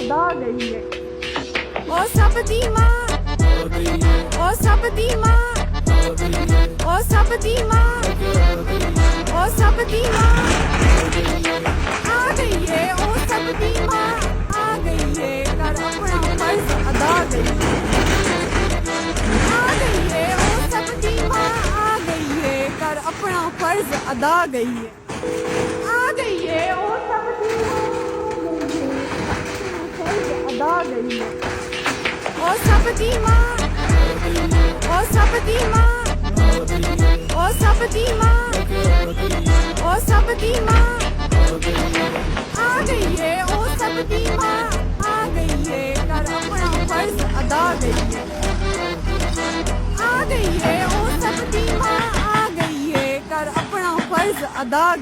अदा गई है। ओ सब दी माँ, ओ सब दी माँ, ओ सब दी माँ, ओ सब दी माँ आ गई है। ओ सब दी माँ आ गई है, कर अपना फर्ज अदा गई है। आ गई है ओ सब दी माँ आ गई है, कर अपना फर्ज अदा गई है। आ गई है ओ सब दी माँ अदा गई है। ओ सब दी माँ, ओ सब दी माँ, ओ सब दी माँ, ओ सब दी माँ आ गई है। ओ सब दी माँ आ गई है, कर अपना फर्ज अदा गई है। आ गई है ओ सब दी माँ आ गई है, कर अपना फर्ज अदा